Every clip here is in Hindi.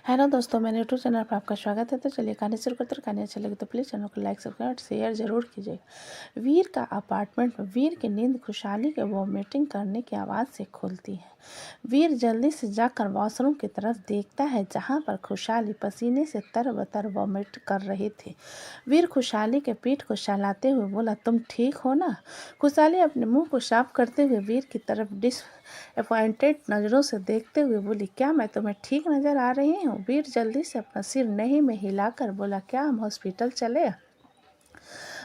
हेलो दोस्तों, मेरे यूट्यूब चैनल पर आपका स्वागत है। तो चलिए कहानी शुरू करते हैं। कहानी अच्छी लगी तो प्लीज़ चैनल को लाइक सब्सक्राइब और शेयर जरूर कीजिएगा। वीर का अपार्टमेंट में वीर की नींद खुशहाली के वॉमिटिंग करने की आवाज़ से खुलती है। वीर जल्दी से जाकर वॉशरूम की तरफ देखता है जहाँ पर खुशहाली पसीने से तरबतर वॉमिट कर रही थी। वीर खुशहाली के पीठ को सहलाते हुए बोला, तुम ठीक हो ना? खुशहाली अपने मुंह को साफ करते हुए वीर की तरफ डिसअपॉइंटेड नज़रों से देखते हुए बोली, क्या मैं तुम्हें ठीक नज़र आ रही हूँ? वीर जल्दी से अपना सिर नहीं में हिलाकर बोला, क्या हम हॉस्पिटल चले?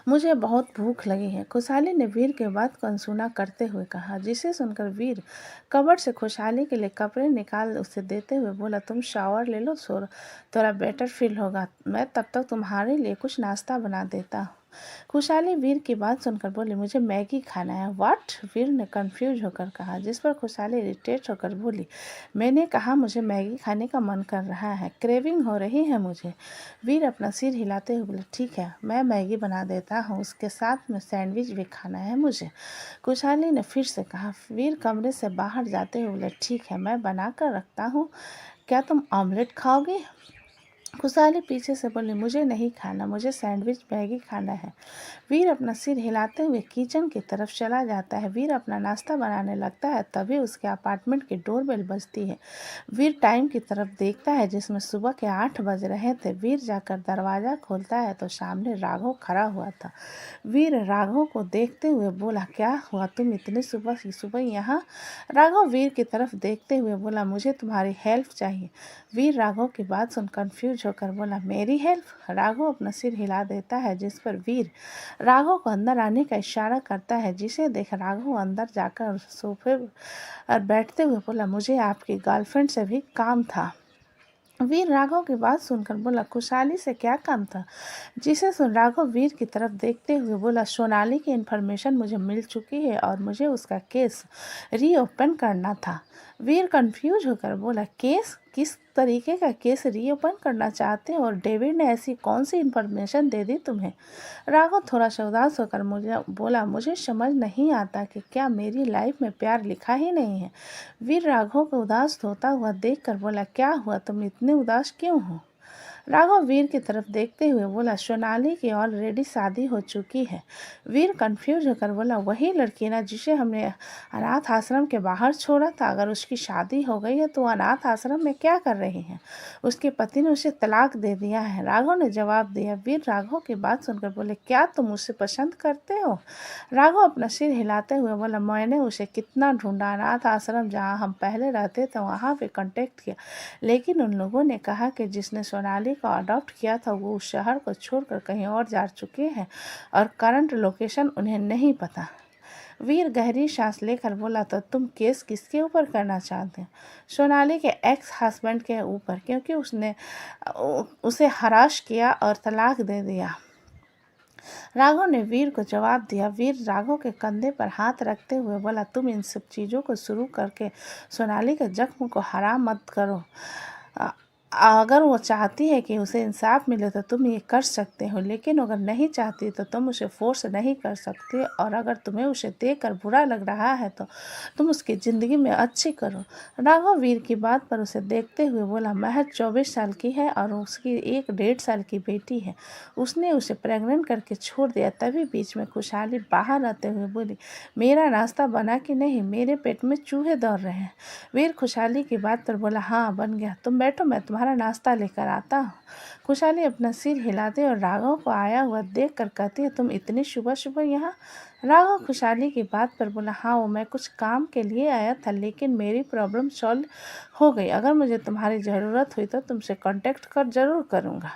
मुझे बहुत भूख लगी है। खुशहाली ने वीर के बात को अनसुना करते हुए कहा, जिसे सुनकर वीर कबर्ड से खुशहाली के लिए कपड़े निकाल उसे देते हुए बोला, तुम शावर ले लो, थोड़ा बेटर फील होगा। मैं तब तक तुम्हारे लिए कुछ नाश्ता बना देता हूँ। खुशहाली वीर की बात सुनकर बोली, मुझे मैगी खाना है। व्हाट? वीर ने कंफ्यूज होकर कहा, जिस पर खुशहाली इरिटेट होकर बोली, मैंने कहा मुझे मैगी खाने का मन कर रहा है, क्रेविंग हो रही है मुझे। वीर अपना सिर हिलाते हुए बोले, ठीक है, मैं मैगी बना देता हूँ, उसके साथ में सैंडविच भी खाना है मुझे। खुशहाली ने फिर से कहा। वीर कमरे से बाहर जाते हुए बोले, ठीक है, मैं बना कर रखता हूँ, क्या तुम ऑमलेट खाओगे? खुशहाली पीछे से बोली, मुझे नहीं खाना, मुझे सैंडविच मैगी खाना है। वीर अपना सिर हिलाते हुए किचन की तरफ चला जाता है। वीर अपना नाश्ता बनाने लगता है, तभी उसके अपार्टमेंट की डोरबेल बजती है। वीर टाइम की तरफ देखता है जिसमें सुबह के 8 बज रहे थे। वीर जाकर दरवाज़ा खोलता है तो सामने राघव खड़ा हुआ था। वीर राघव को देखते हुए बोला, क्या हुआ, तुम इतनी सुबह की सुबह यहाँ? राघव वीर की तरफ देखते हुए बोला, मुझे तुम्हारी हेल्प चाहिए। वीर राघव की बात सुन कंफ्यूज होकर बोला, मेरी हेल्प? राघव अपना सिर हिला देता है, जिस पर वीर राघव को अंदर आने का इशारा करता है, जिसे देख राघव अंदर जाकर सोफे पर बैठते हुए बोला, मुझे आपकी गर्लफ्रेंड से भी काम था। वीर राघव की बात सुनकर बोला, खुशहाली से क्या काम था? जिसे सुन राघव वीर की तरफ देखते हुए बोला, सोनाली की इन्फॉर्मेशन मुझे मिल चुकी है और मुझे उसका केस रीओपन करना था। वीर कंफ्यूज होकर बोला, केस? किस तरीके का केस रीओपन करना चाहते हो और डेविड ने ऐसी कौन सी इन्फॉर्मेशन दे दी तुम्हें? राघव थोड़ा सा उदास होकर मुझे बोला, मुझे समझ नहीं आता कि क्या मेरी लाइफ में प्यार लिखा ही नहीं है। वीर राघव को उदास होता हुआ देखकर बोला, क्या हुआ, तुम इतने उदास क्यों हो? राघव वीर की तरफ देखते हुए बोला, सोनाली की ऑलरेडी शादी हो चुकी है। वीर कंफ्यूज होकर बोला, वही लड़की ना जिसे हमने अनाथ आश्रम के बाहर छोड़ा था? अगर उसकी शादी हो गई है तो अनाथ आश्रम में क्या कर रही है? उसके पति ने उसे तलाक दे दिया है, राघव ने जवाब दिया। वीर राघव की बात सुनकर बोले, क्या तुम उसे पसंद करते हो? राघव अपना सिर हिलाते हुए बोला, मैंने उसे कितना ढूंढा, अनाथ आश्रम जहाँ हम पहले रहते थे वहाँ पे कांटेक्ट किया, लेकिन उन लोगों ने कहा कि जिसने सोनाली को अडॉप्ट किया था वो उस शहर को छोड़कर कहीं और जा चुके हैं और करंट लोकेशन उन्हें नहीं पता। वीर गहरी सांस लेकर बोला, तो तुम केस किसके ऊपर करना चाहते हो? सोनाली के एक्स हस्बैंड के ऊपर, क्योंकि उसने उसे हराश किया और तलाक दे दिया। राघव ने वीर को जवाब दिया। वीर राघव के कंधे पर हाथ रखते हुए बोला, तुम इन सब चीज़ों को शुरू करके सोनाली के जख्म को हराम मत करो। अगर वो चाहती है कि उसे इंसाफ मिले तो तुम ये कर सकते हो, लेकिन अगर नहीं चाहती तो तुम उसे फोर्स नहीं कर सकते, और अगर तुम्हें उसे देखकर बुरा लग रहा है तो तुम उसकी ज़िंदगी में अच्छी करो। राघव वीर की बात पर उसे देखते हुए बोला, महज 24 साल की है और उसकी 1.5 साल की बेटी है, उसने उसे प्रेग्नेंट करके छोड़ दिया। तभी बीच में खुशहाली बाहर आते हुए बोली, मेरा नाश्ता बना कि नहीं? मेरे पेट में चूहे दौड़ रहे हैं। वीर खुशहाली की बात पर बोला, हाँ बन गया, तुम बैठो, मैं तुम्हारा नाश्ता लेकर आता हूँ। खुशहाली अपना सिर हिलाते और राघव को आया हुआ देख कर कहती है, तुम इतनी सुबह सुबह यहाँ? राघव खुशहाली की बात पर बोला, हाँ वो मैं कुछ काम के लिए आया था, लेकिन मेरी प्रॉब्लम सॉल्व हो गई। अगर मुझे तुम्हारी ज़रूरत हुई तो तुमसे कांटेक्ट कर ज़रूर करूँगा।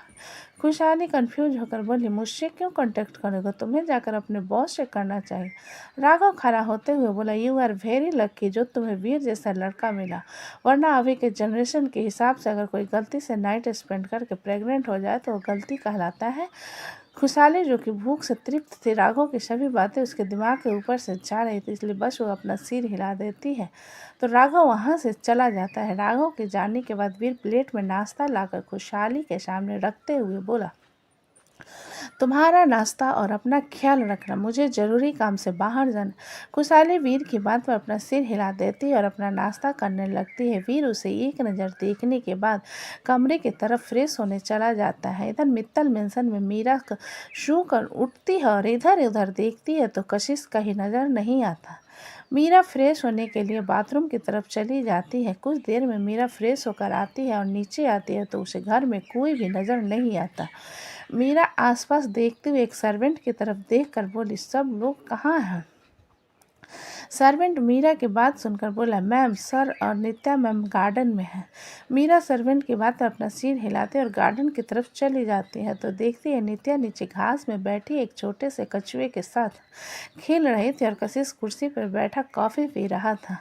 खुशहाली कंफ्यूज होकर बोली, मुझसे क्यों कांटेक्ट करोगे? तुम्हें जाकर अपने बॉस से करना चाहिए। राघव खड़ा होते हुए बोला, यू आर वेरी लकी जो तुम्हें वीर जैसा लड़का मिला, वरना अभी के जनरेशन के हिसाब से अगर कोई गलती से नाइट स्पेंड करके प्रेग्नेंट हो जाए तो वो गलती कहलाता है। खुशहाली जो कि भूख से तृप्त थी, राघव की सभी बातें उसके दिमाग के ऊपर से जा रही थी, इसलिए बस वो अपना सिर हिला देती है तो राघव वहाँ से चला जाता है। राघव के जाने के बाद वीर प्लेट में नाश्ता लाकर खुशहाली के सामने रखते हुए बोला, तुम्हारा नाश्ता और अपना ख्याल रखना, मुझे जरूरी काम से बाहर जाना। खुशहाली वीर की बात पर अपना सिर हिला देती है और अपना नाश्ता करने लगती है। वीर उसे एक नज़र देखने के बाद कमरे की तरफ फ्रेश होने चला जाता है। इधर मित्तल मेंशन में मीरा सो कर उठती है और इधर उधर देखती है तो कशिश कहीं नजर नहीं आता। मीरा फ्रेश होने के लिए बाथरूम की तरफ चली जाती है। कुछ देर में मीरा फ्रेश होकर आती है और नीचे आती है तो उसे घर में कोई भी नजर नहीं आता। मीरा आसपास देखते हुए एक सर्वेंट की तरफ देखकर बोली, सब लोग कहाँ हैं? सर्वेंट मीरा की बात सुनकर बोला, मैम, सर और नित्या मैम गार्डन में है। मीरा सर्वेंट की बात पर अपना सिर हिलाते और गार्डन की तरफ चली जाती है तो देखती है नित्या नीचे घास में बैठी एक छोटे से कछुए के साथ खेल रही थी और कशिश कुर्सी पर बैठा कॉफ़ी पी रहा था।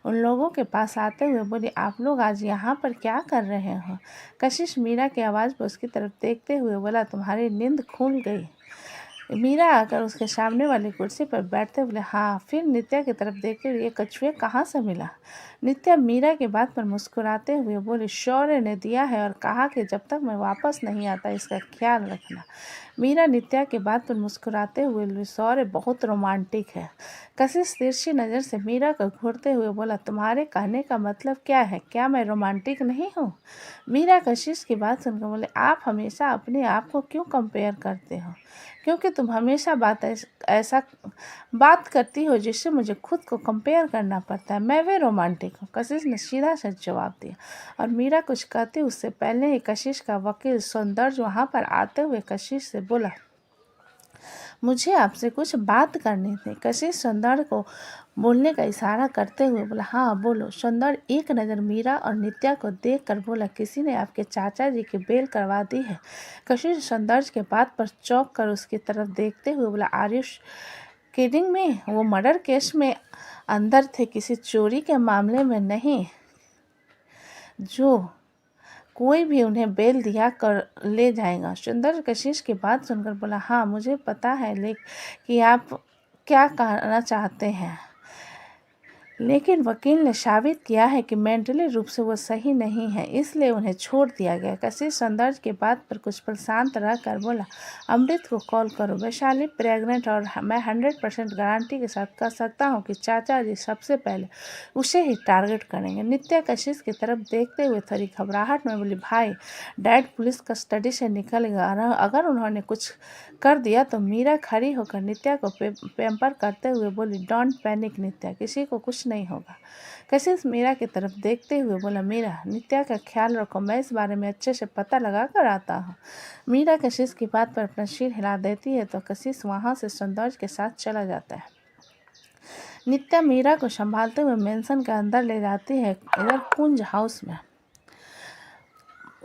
उन लोगों के पास आते हुए बोली, आप लोग आज यहाँ पर क्या कर रहे हो? कशिश मीरा की आवाज़ पर उसकी तरफ देखते हुए बोला, तुम्हारी नींद खुल गई। मीरा आकर उसके सामने वाली कुर्सी पर बैठते बोले, हाँ। फिर नित्या की तरफ देखते हुए, ये कछुए कहाँ से मिला? नित्या मीरा की बात पर मुस्कुराते हुए बोली, शौर्य ने दिया है और कहा कि जब तक मैं वापस नहीं आता इसका ख्याल रखना। मीरा नित्या की बात पर मुस्कुराते हुए बोली, शौर्य बहुत रोमांटिक है। कशिश तिरछी नज़र से मीरा को घूरते हुए बोला, तुम्हारे कहने का मतलब क्या है? क्या मैं रोमांटिक नहीं हूँ? मीरा कशिश की बात सुनकर बोले, आप हमेशा अपने आप को क्यों कंपेयर करते हो? क्योंकि तुम हमेशा ऐसा बात करती हो जिससे मुझे खुद को कंपेयर करना पड़ता है। मैं भी रोमांटिक हूँ, कशिश ने सीधा सच जवाब दिया। और मीरा कुछ कहती उससे पहले ही कशिश का वकील सौंदर्य वहाँ पर आते हुए कशिश से बोला, मुझे आपसे कुछ बात करनी थी। कशिश सौंदर्य को बोलने का इशारा करते हुए बोला, हाँ बोलो। सौंदर्य एक नज़र मीरा और नित्या को देखकर बोला, किसी ने आपके चाचा जी की बेल करवा दी है। कशिश सौंदर्य के बात पर चौंक कर उसकी तरफ देखते हुए बोला, आयुष किडिंग में? वो मर्डर केस में अंदर थे, किसी चोरी के मामले में नहीं। जो कोई भी उन्हें बेल दिया कर ले जाएगा। सुंदर कशिश की बात सुनकर बोला, हाँ मुझे पता है कि आप क्या कहना चाहते हैं, लेकिन वकील ने साबित किया है कि मेंटली रूप से वो सही नहीं है, इसलिए उन्हें छोड़ दिया गया। कशिश सौंदर्य की बात पर कुछ पल शांत रहकर बोला, अमृत को कॉल करो। वैशाली प्रेग्नेंट और मैं 100% गारंटी के साथ कह सकता हूँ कि चाचा जी सबसे पहले उसे ही टारगेट करेंगे। नित्या कशिश की तरफ देखते हुए थोड़ी घबराहट में बोली, भाई डैड पुलिस कस्टडी से निकल गया, अगर उन्होंने कुछ कर दिया तो। मीरा खड़ी होकर नित्या को पैम्पर करते हुए बोली, डोंट पैनिक नित्या, किसी को कुछ नहीं होगा। कशिश मीरा की तरफ देखते हुए बोला, मीरा नित्या का ख्याल रखो, मैं इस बारे में अच्छे से पता लगा कर आता हूँ। मीरा कशिश की बात पर अपना सिर हिला देती है तो कशिश वहाँ से सौंदर्य के साथ चला जाता है। नित्या मीरा को संभालते हुए मेंशन के अंदर ले जाती है। इधर कुंज हाउस में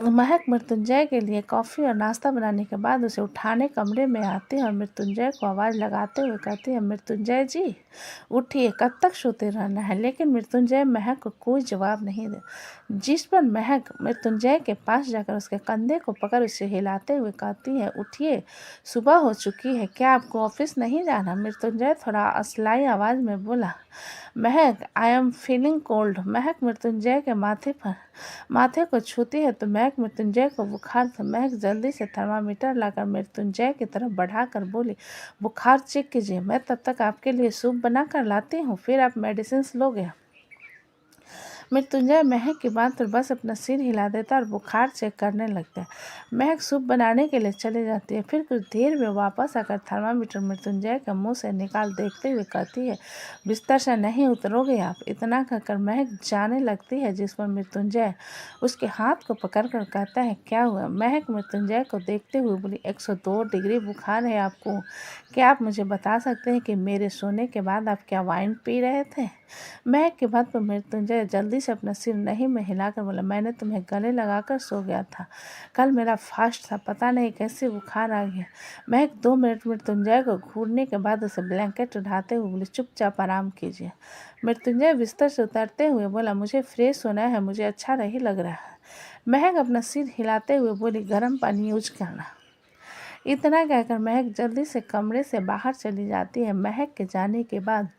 महक मृत्युंजय के लिए कॉफ़ी और नाश्ता बनाने के बाद उसे उठाने कमरे में आती है और मृत्युंजय को आवाज़ लगाते हुए कहती है, मृत्युंजय जी उठिए, कब तक सोते रहना है? लेकिन मृत्युंजय महक को कोई जवाब नहीं दे, जिस पर महक मृत्युंजय के पास जाकर उसके कंधे को पकड़ उसे हिलाते हुए कहती है, उठिए, सुबह हो चुकी है, क्या आपको ऑफिस नहीं जाना? मृत्युंजय थोड़ा असलाई आवाज़ में बोला, महक आई एम फीलिंग कोल्ड। महक मृत्युंजय के माथे को छूती है तो महक मृत्युंजय को बुखार था। महक जल्दी से थर्मामीटर लाकर मृत्युंजय की तरफ बढ़ाकर बोली, बुखार चेक कीजिए, मैं तब तक आपके लिए सूप बना कर लाती हूँ, फिर आप मेडिसिन लोगे। मृत्युंजय महक की बात पर बस अपना सिर हिला देता और बुखार चेक करने लगता है। महक सूप बनाने के लिए चली जाती है। फिर कुछ देर में वापस आकर थर्मामीटर मृत्युंजय के मुंह से निकाल देखते हुए कहती है, बिस्तर से नहीं उतरोगे आप? इतना कहकर महक जाने लगती है, जिस पर मृत्युंजय उसके हाथ को पकड़कर कहता है, क्या हुआ? महक मृत्युंजय को देखते हुए बोली, 102 डिग्री बुखार है आपको। क्या आप मुझे बता सकते हैं कि मेरे सोने के बाद आप क्या वाइन पी रहे थे? महक की बात पर मृत्युंजय जल्दी से अपना सिर नहीं में हिलाकर बोला, मैंने तुम्हें गले लगाकर सो गया था, कल मेरा फास्ट था, पता नहीं कैसे बुखार आ गया। महक 2 मिनट मृत्युंजय को घूरने के बाद उसे ब्लैंकेट उठाते हुए बोली, चुपचाप आराम कीजिए। मृत्युंजय बिस्तर से उतरते हुए बोला, मुझे फ्रेश होना है, मुझे अच्छा नहीं लग रहा है। महक अपना सिर हिलाते हुए बोली, गर्म पानी यूज करना। इतना कहकर महक जल्दी से कमरे से बाहर चली जाती है। महक के जाने के बाद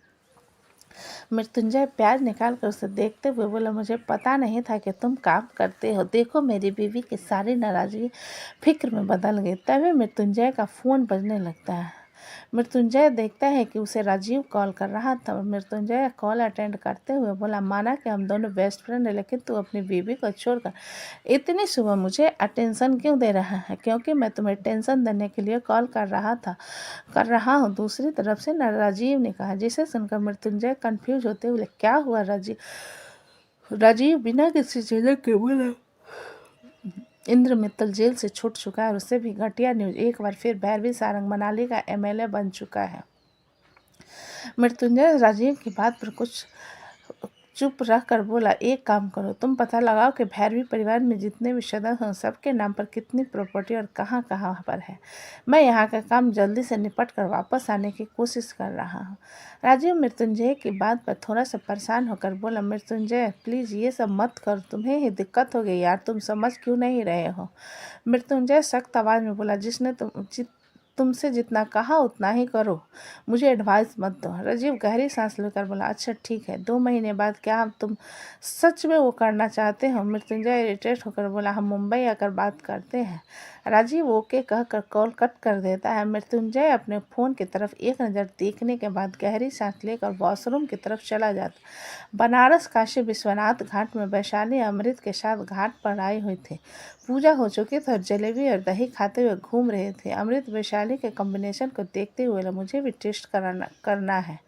मृत्युंजय प्याज निकाल कर उसे देखते हुए बोला, मुझे पता नहीं था कि तुम काम करते हो। देखो मेरी बीवी की सारी नाराजगी फिक्र में बदल गई। तभी मृत्युंजय का फ़ोन बजने लगता है। मृत्युंजय देखता है कि उसे राजीव कॉल कर रहा था। मृत्युंजय कॉल अटेंड करते हुए बोला, माना कि हम दोनों बेस्ट फ्रेंड हैं, लेकिन तू अपनी बीवी को छोड़कर इतनी सुबह मुझे अटेंशन क्यों दे रहा है? क्योंकि मैं तुम्हें टेंशन देने के लिए कॉल कर रहा हूँ। दूसरी तरफ से न राजीव ने कहा, जिसे सुनकर मृत्युंजय कंफ्यूज होते हुए, क्या हुआ राजीव? राजीव बिना किसी झिझक के बोला, इंद्र मित्तल जेल से छूट चुका है और उससे भी घटिया न्यूज, एक बार फिर भैरवी सारंग मनाली का एमएलए बन चुका है। मृत्युंजय राजीव की बात पर कुछ चुप रह कर बोला, एक काम करो, तुम पता लगाओ कि भैरवी परिवार में जितने भी सदस्य हैं सबके नाम पर कितनी प्रॉपर्टी और कहाँ कहाँ पर है। मैं यहाँ का काम जल्दी से निपट कर वापस आने की कोशिश कर रहा हूँ। राजीव मृत्युंजय की बात पर थोड़ा सा परेशान होकर बोला, मृत्युंजय प्लीज़ ये सब मत कर, तुम्हें ही दिक्कत हो गई यार, तुम समझ क्यों नहीं रहे हो? मृत्युंजय सख्त आवाज़ में बोला, तुमसे जितना कहा उतना ही करो, मुझे एडवाइस मत दो। राजीव गहरी सांस लेकर बोला, अच्छा ठीक है, 2 महीने बाद क्या तुम सच में वो करना चाहते हो? मृत्युंजय इरिटेट होकर बोला, हम मुंबई आकर बात करते हैं। राजीव ओके कहकर कॉल कट कर देता है। मृत्युंजय अपने फ़ोन की तरफ एक नज़र देखने के बाद गहरी सांस लेकर वॉशरूम की तरफ चला जाता। बनारस काशी विश्वनाथ घाट में वैशाली अमृत के साथ घाट पर आई हुई थी। पूजा हो चुकी थी और जलेबी और दही खाते हुए घूम रहे थे। अमृत वैशाली के कॉम्बिनेशन को देखते हुए बोला, मुझे भी टेस्ट करना है।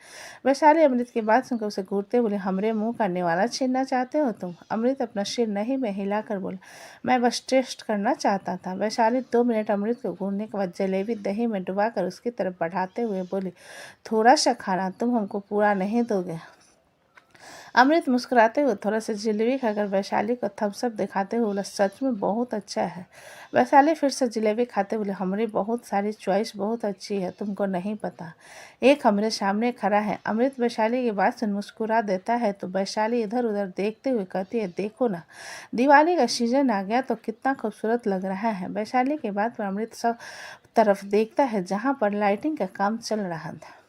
वैशाली अमृत की बात सुनकर उसे घूरते बोले, हमरे मुंह का निवाला छीनना चाहते हो तुम? अमृत अपना सिर नहीं में हिलाकर बोला, मैं बस टेस्ट करना चाहता था। वैशाली 2 मिनट अमृत को घूरने के बाद जलेबी दही में डुबाकर उसकी तरफ बढ़ाते हुए बोली, थोड़ा सा खाना, तुम हमको पूरा नहीं दोगे? अमृत मुस्कुराते हुए थोड़ा सा जलेबी खाकर वैशाली को थम्स अप दिखाते हुए बोला, सच में बहुत अच्छा है। वैशाली फिर से जलेबी खाते बोले, हमारी बहुत सारी चॉइस बहुत अच्छी है, तुमको नहीं पता। एक हमारे सामने खड़ा है। अमृत वैशाली की बात सुन मुस्कुरा देता है तो वैशाली इधर उधर देखते हुए कहती है, देखो ना, दिवाली का सीजन आ गया तो कितना खूबसूरत लग रहा है। वैशाली की बात पर अमृत सब तरफ देखता है जहाँ पर लाइटिंग का काम चल रहा था।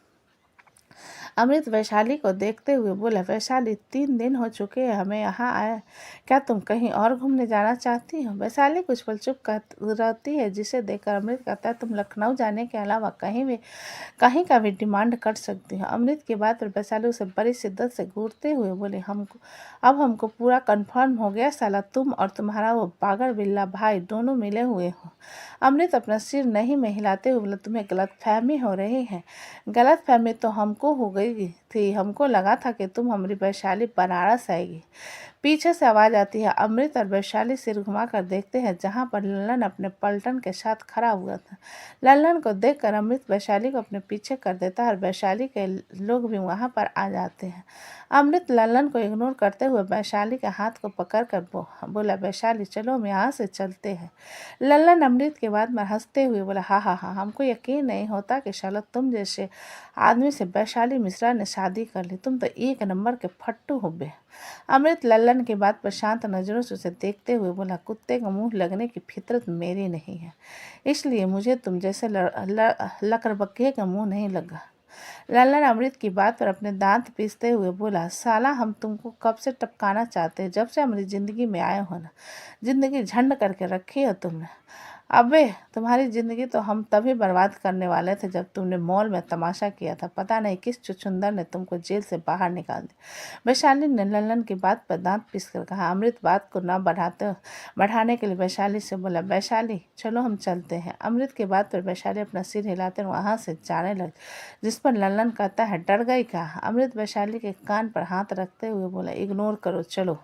अमृत वैशाली को देखते हुए बोला, वैशाली 3 दिन हो चुके हैं हमें यहाँ आए, क्या तुम कहीं और घूमने जाना चाहती हो? वैशाली कुछ पल चुप रहती है, जिसे देखकर अमृत कहता है, तुम लखनऊ जाने के अलावा कहीं का भी डिमांड कर सकती हो। अमृत की बात पर वैशाली उसे बड़ी शिद्दत से घूरते हुए बोले, हमको पूरा कंफर्म हो गया, साला तुम और तुम्हारा वो पागल बिल्ला भाई दोनों मिले हुए हो। अमृत अपना सिर नहीं में हिलाते हुए बोला, तुम्हें गलतफहमी हो रही है। गलतफहमी तो हमको हो गई थी, हमको लगा था कि तुम हमारी वैशाली बनारस आएगी। पीछे से आवाज़ आती है। अमृत और वैशाली सिर घुमाकर देखते हैं जहाँ पर लल्लन अपने पलटन के साथ खड़ा हुआ था। लल्लन को देखकर अमृत वैशाली को अपने पीछे कर देता है और वैशाली के लोग भी वहाँ पर आ जाते हैं। अमृत लल्लन को इग्नोर करते हुए वैशाली के हाथ को पकड़कर बोला, वैशाली चलो हम यहाँ से चलते हैं। लल्लन अमृत के बाद में हंसते हुए बोला, हाँ हाँ हाँ, हमको यकीन नहीं होता कि शाला तुम जैसे आदमी से वैशाली मिश्रा ने शादी कर ली, तुम तो एक नंबर के फट्टू हो बे। अमृत लल्लन की बात पर शांत नज़रों से उसे देखते हुए बोला, कुत्ते का मुंह लगने की फितरत मेरी नहीं है, इसलिए मुझे तुम जैसे लकड़बग्घे का मुंह नहीं लगा। लल्लन अमृत की बात पर अपने दांत पीसते हुए बोला, साला हम तुमको कब से टपकाना चाहते हैं, जब से हमारी ज़िंदगी में आए हो ना, ज़िंदगी झंड करके रखी हो तुमने। अबे तुम्हारी ज़िंदगी तो हम तभी बर्बाद करने वाले थे जब तुमने मॉल में तमाशा किया था, पता नहीं किस चुचुंदर ने तुमको जेल से बाहर निकाल दिया। वैशाली ने लल्लन की बात पर दांत पीस कर कहा। अमृत बात को न बढ़ाने के लिए वैशाली से बोला, वैशाली चलो हम चलते हैं। अमृत की बात पर वैशाली अपना सिर हिलाते वहाँ से जाने लगी, जिस पर लल्लन कहता है, डर गई क्या? अमृत वैशाली के कान पर हाथ रखते हुए बोला, इग्नोर करो चलो।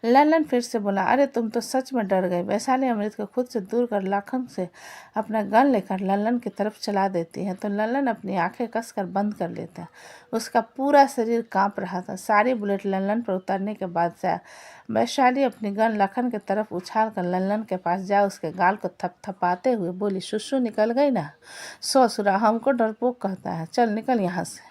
लल्लन फिर से बोला, अरे तुम तो सच में डर गए। वैशाली अमृत को खुद से दूर कर लाखन से अपना गन लेकर लल्लन की तरफ चला देती है तो लल्लन अपनी आंखें कसकर बंद कर लेता है। उसका पूरा शरीर कांप रहा था। सारी बुलेट लल्लन पर उतरने के बाद से वैशाली अपनी गन लखन की तरफ उछाल कर लल्लन के पास जा उसके गाल को थपथपाते हुए बोली, सुसु निकल गई ना? ससुरा हमको डरपोक कहता है, चल निकल यहाँ से।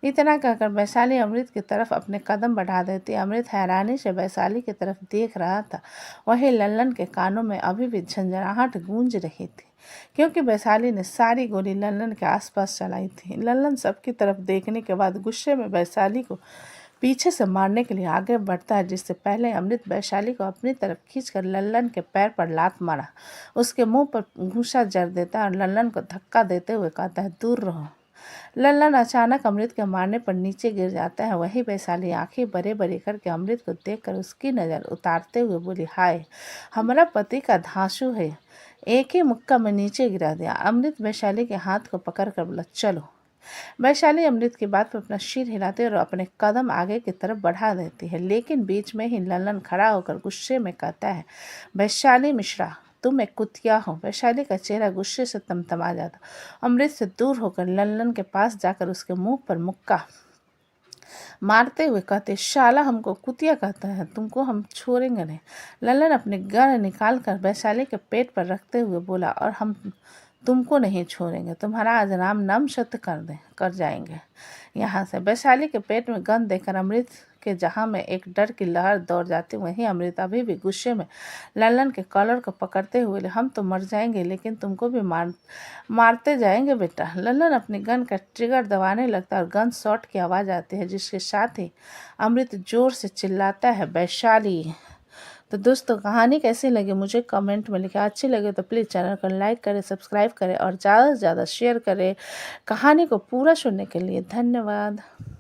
इतना कहकर वैशाली अमृत की तरफ अपने कदम बढ़ा देती। अमृत हैरानी से वैशाली की तरफ देख रहा था। वही लल्लन के कानों में अभी भी झंझनाहट गूंज रही थी, क्योंकि वैशाली ने सारी गोली लल्लन के आसपास चलाई थी। लल्लन सबकी तरफ देखने के बाद गुस्से में वैशाली को पीछे से मारने के लिए आगे बढ़ता है, जिससे पहले अमृत वैशाली को अपनी तरफ खींचकर लल्लन के पैर पर लात मारा, उसके मुंह पर घूंसा जड़ देता है और लल्लन को धक्का देते हुए कहता है, दूर रहो। लल्लन अचानक अमृत के मारने पर नीचे गिर जाता है। वही वैशाली आंखें बड़े बड़े करके अमृत को देखकर उसकी नज़र उतारते हुए बोली, हाय, हमारा पति का धांसू है। एक ही मुक्का में नीचे गिरा दिया। अमृत वैशाली के हाथ को पकड़कर बोला, चलो। वैशाली अमृत की बात पर अपना सिर हिलाते और अपने कदम आगे की तरफ बढ़ा देती है, लेकिन बीच में ही लल्लन खड़ा होकर गुस्से में कहता है, वैशाली मिश्रा, तुम एक कुतिया हो। वैशाली का चेहरा गुस्से से तमतमा जाता। अमृत से दूर होकर लल्लन के पास जाकर उसके मुंह पर मुक्का मारते हुए कहते, शाला हमको कुतिया कहता है, तुमको हम छोड़ेंगे नहीं। लल्लन अपने गन निकाल कर वैशाली के पेट पर रखते हुए बोला, और हम तुमको नहीं छोड़ेंगे, तुम्हारा आज नाम नम सत्य कर जाएंगे यहाँ से। वैशाली के पेट में गन देकर अमृत के जहाँ में एक डर की लहर दौड़ जाती, वहीं अमृत अभी भी गुस्से में लल्लन के कॉलर को पकड़ते हुए, हम तो मर जाएंगे लेकिन तुमको भी मारते जाएंगे बेटा। लल्लन अपनी गन का ट्रिगर दबाने लगता है और गन शॉट की आवाज़ आती है, जिसके साथ ही अमृत जोर से चिल्लाता है, वैशाली। तो दोस्तों, कहानी कैसी लगी मुझे कमेंट में लिखें। अच्छी लगे तो प्लीज़ चैनल को लाइक करें, सब्सक्राइब करें और ज़्यादा से ज़्यादा शेयर करें। कहानी को पूरा सुनने के लिए धन्यवाद।